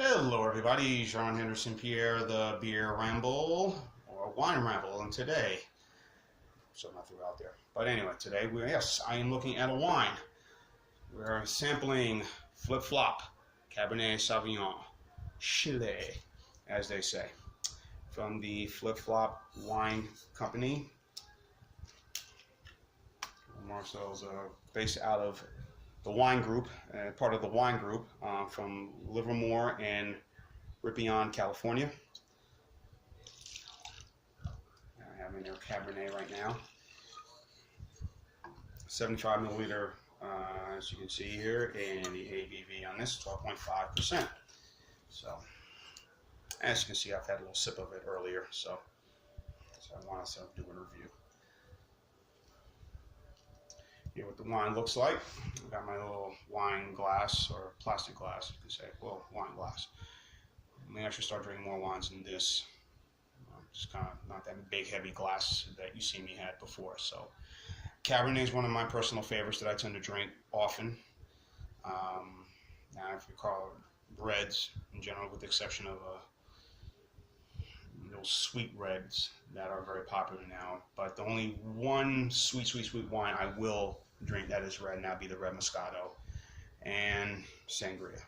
Hello everybody, Jean Henderson Pierre, the Beer Ramble, or Wine Ramble, and today, so not through out there, but anyway, today, I am looking at a wine. We're sampling FlipFlop, Cabernet Sauvignon, Chile, as they say, from the FlipFlop Wine Company. Marcel's based out of the wine group, part of the wine group from Livermore and Ripon, California. I have in their Cabernet right now. 75 milliliter, as you can see here, and the ABV on this 12.5%. So, as you can see, I've had a little sip of it earlier, so I want to do a review. Here what the wine looks like. I've got my little wine glass, or plastic glass, you can say, well, wine glass. Maybe I should start drinking more wines than this. Just kind of not that big, heavy glass that you see me had before. So, Cabernet is one of my personal favorites that I tend to drink often. Now, if you call reds in general, with the exception of those sweet reds that are very popular now, but the only one sweet wine I will drink that is red, and that'd be the red Moscato and Sangria.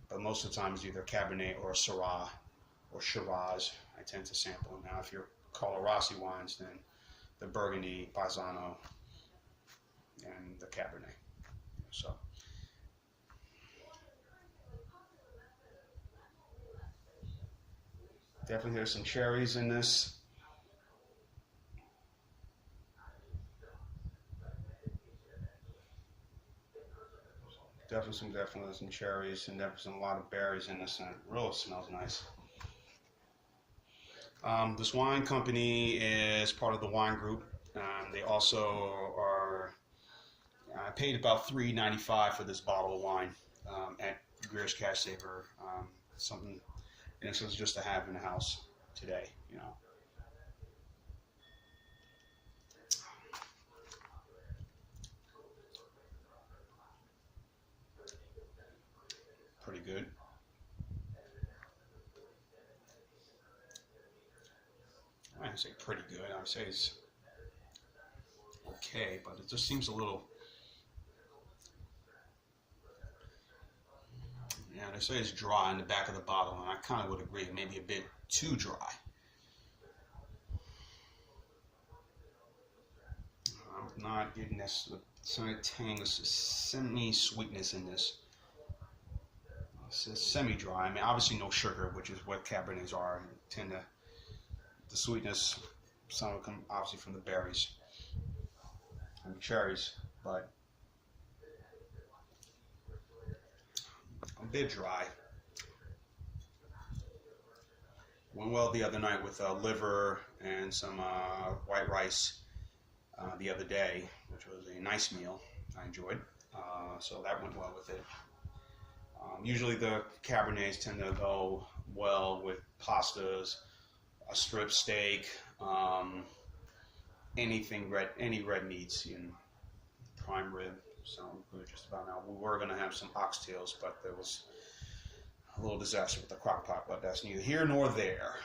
But most of the time it's either Cabernet or Syrah or Shiraz I tend to sample. Now if you're Colorasi wines, then the Burgundy, Paisano, and the Cabernet. So definitely there's some cherries in this. Definitely some cherries, and definitely a lot of berries in this, and it really smells nice. This wine company is part of the wine group. They also are. I paid about $3.95 for this bottle of wine at Greer's Cash Saver. Something, and this was just to have in the house today, you know. Pretty good. I wouldn't say pretty good. I would say it's okay, but it just seems a little. Yeah, they say it's dry in the back of the bottle, and I kind of would agree. Maybe a bit too dry. I'm not getting this tang, semi-sweetness in this. It's semi-dry. I mean, obviously no sugar, which is what Cabernets are. Tend to, the sweetness, some of it come obviously from the berries and the cherries, but a bit dry. Went well the other night with liver and some white rice the other day, which was a nice meal. I enjoyed, so that went well with it. Usually the Cabernets tend to go well with pastas, a strip steak, anything red, any red meats, you know, prime rib. So good just about now. We were going to have some oxtails, but there was a little disaster with the crock pot, but that's neither here nor there.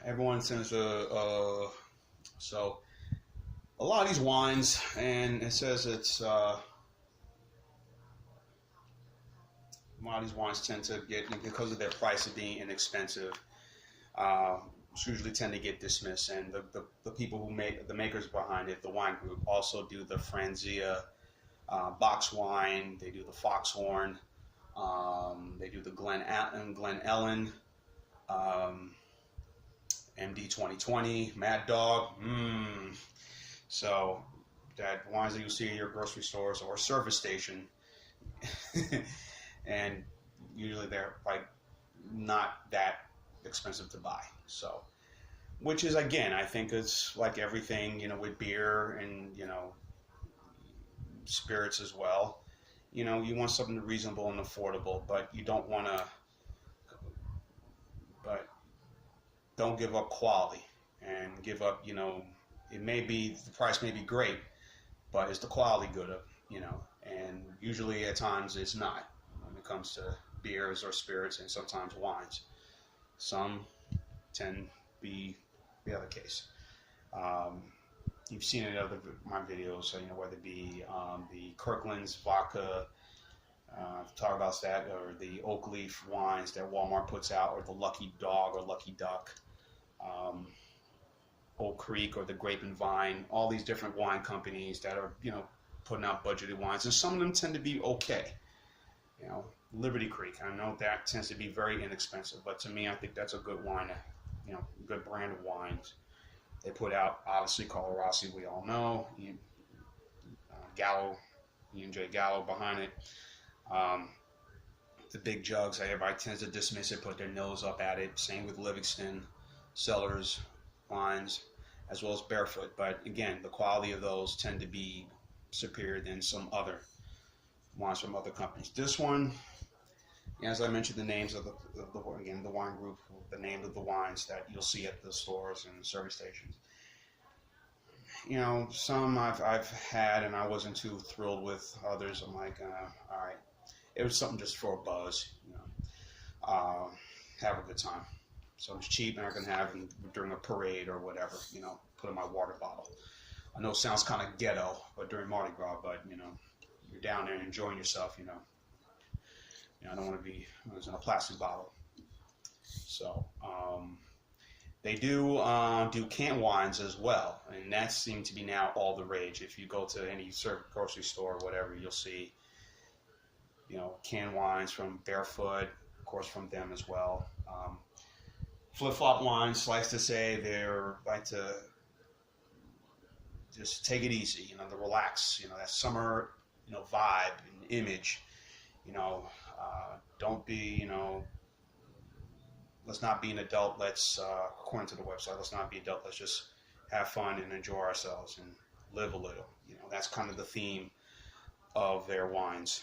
Everyone tends to, so a lot of these wines, and it says it's, a lot of these wines tend to get, because of their price of being inexpensive, usually tend to get dismissed, and the people who make, the makers behind it, the wine group, also do the Franzia box wine, they do the Foxhorn, they do the Glen Ellen, MD 2020, Mad Dog, So that wines that you see in your grocery stores or service station, and usually they're like not that expensive to buy. So, which is, again, I think it's like everything, you know, with beer and, you know, spirits as well. You know, you want something reasonable and affordable, but you don't want to, but don't give up quality and give up, you know, it may be, the price may be great, but is the quality good? You know, and usually at times it's not when it comes to beers or spirits, and sometimes wines. Some tend to be the other case. Um, you've seen it in other my videos, so you know whether it be the Kirkland's vodka, talk about that, or the oak leaf wines that Walmart puts out, or the Lucky Dog or Lucky Duck, um, Oak Creek or the Grape and Vine. All these different wine companies that are putting out budgeted wines, and some of them tend to be okay. You know, Liberty Creek, I know that tends to be very inexpensive, but to me, I think that's a good wine. Good brand of wines. They put out, obviously, Carlo Rossi, we all know. Gallo, E&J Gallo behind it. The big jugs, everybody tends to dismiss it, put their nose up at it. Same with Livingston, Cellars, wines, as well as Barefoot. But again, the quality of those tend to be superior than some other wines from other companies. This one, as I mentioned, the names of the wine group, the name of the wines that you'll see at the stores and service stations. Some I've had and I wasn't too thrilled with. Others I'm like, all right. It was something just for a buzz, have a good time. So it's cheap and I can have during a parade or whatever, put in my water bottle. I know it sounds kind of ghetto, but during Mardi Gras, but you're down there enjoying yourself, I don't want to be in a plastic bottle. So they do canned wines as well, and that seems to be now all the rage. If you go to any grocery store or whatever, you'll see canned wines from Barefoot, of course, from them as well. FlipFlop wines likes to say they're like to just take it easy, to relax, that summer, vibe and image, don't be, let's not be an adult. Let's, according to the website, let's not be adult. Let's just have fun and enjoy ourselves and live a little. That's kind of the theme of their wines.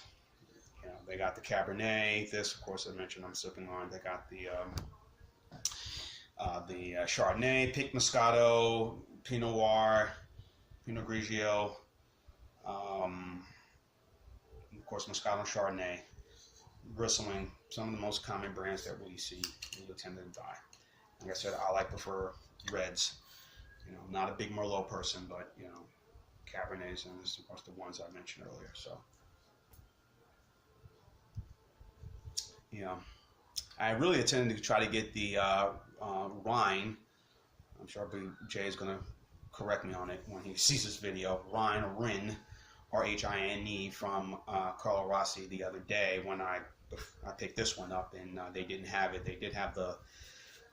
They got the Cabernet. This, of course, I mentioned I'm sipping on. They got the Chardonnay, Pink Moscato, Pinot Noir, Pinot Grigio, of course, Moscato and Chardonnay. Riesling, some of the most common brands that we see, we tend to buy. Like I said, I prefer reds. Not a big Merlot person, but Cabernets, and this is, of course, the ones I mentioned earlier. So. I really intended to try to get the Rhine. I'm sure Jay is going to correct me on it when he sees this video. Rhine or Rin, R-H-I-N-E, from Carlo Rossi the other day when I picked this one up, and they didn't have it. They did have the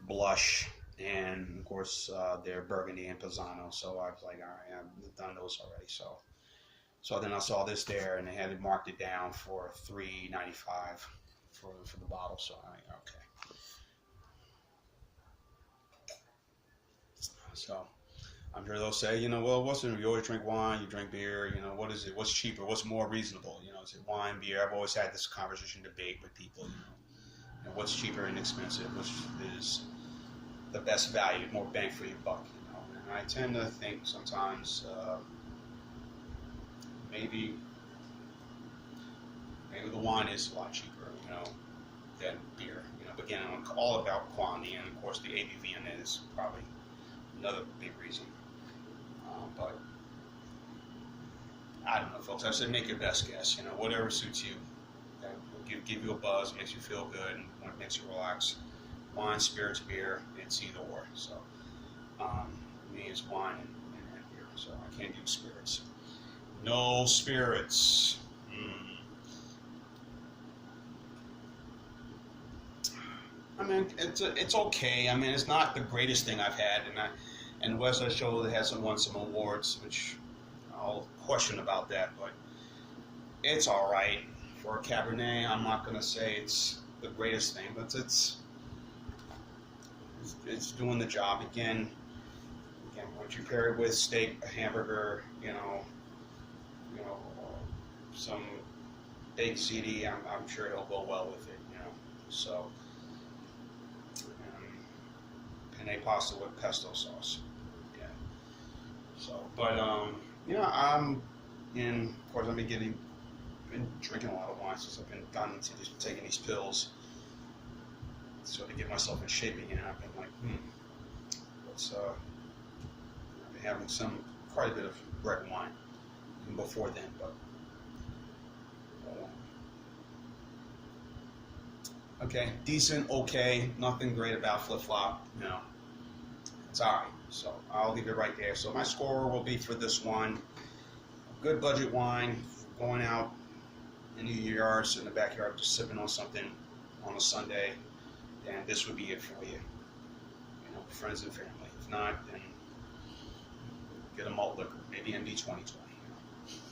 blush and, of course, their Burgundy and Pisano. So I was like, all right, I've done those already. So then I saw this there, and they had marked it down for $3.95. For the bottle, so okay. So I'm sure they'll say, well, you always drink wine, you drink beer, what is it? What's cheaper? What's more reasonable? Is it wine, beer? I've always had this conversation debate with people. What's cheaper and expensive? Which is the best value, more bang for your buck? And I tend to think sometimes maybe the wine is a lot cheaper, than beer. But again, I'm all about quantity, and of course the ABV in it is probably another big reason. But I don't know, folks. I said make your best guess. Whatever suits you. Okay? Will give you a buzz, makes you feel good, and makes you relax. Wine, spirits, beer, it's either or. So me, it's wine and beer. So I can't do spirits. No spirits. I mean, it's okay. I mean, it's not the greatest thing I've had, and West Side Show has won some awards, which I'll question about that, but it's all right for a Cabernet. I'm not going to say it's the greatest thing, but it's doing the job. Again, once you pair it with steak, a hamburger, some baked ziti, I'm sure it'll go well with it. So. Penne pasta with pesto sauce. Yeah. So, but I'm And of course, I've been drinking a lot of wine since I've been taking these pills. So to get myself in shape again, I've been like, I've been having quite a bit of red wine even before then, but okay, decent, okay, nothing great about FlipFlop, it's alright. So I'll leave it right there. So my score will be for this one, a good budget wine, going out in your yard, sitting in the backyard, just sipping on something on a Sunday, and this would be it for you. Friends and family. If not, then get a malt liquor, maybe MD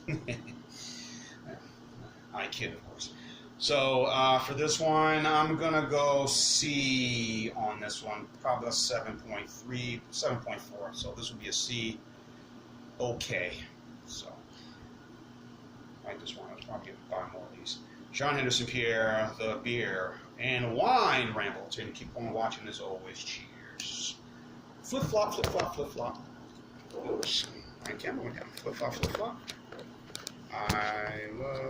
2020. I kid, of course. So for this one, I'm gonna go C on this one, probably a 7.3, 7.4. So this would be a C. Okay. So I just want to probably buy more of these. Sean Henderson Pierre, the beer and wine ramble. So keep on watching as always. Cheers. FlipFlop, FlipFlop, FlipFlop. Oops, my camera went down. FlipFlop, FlipFlop. I love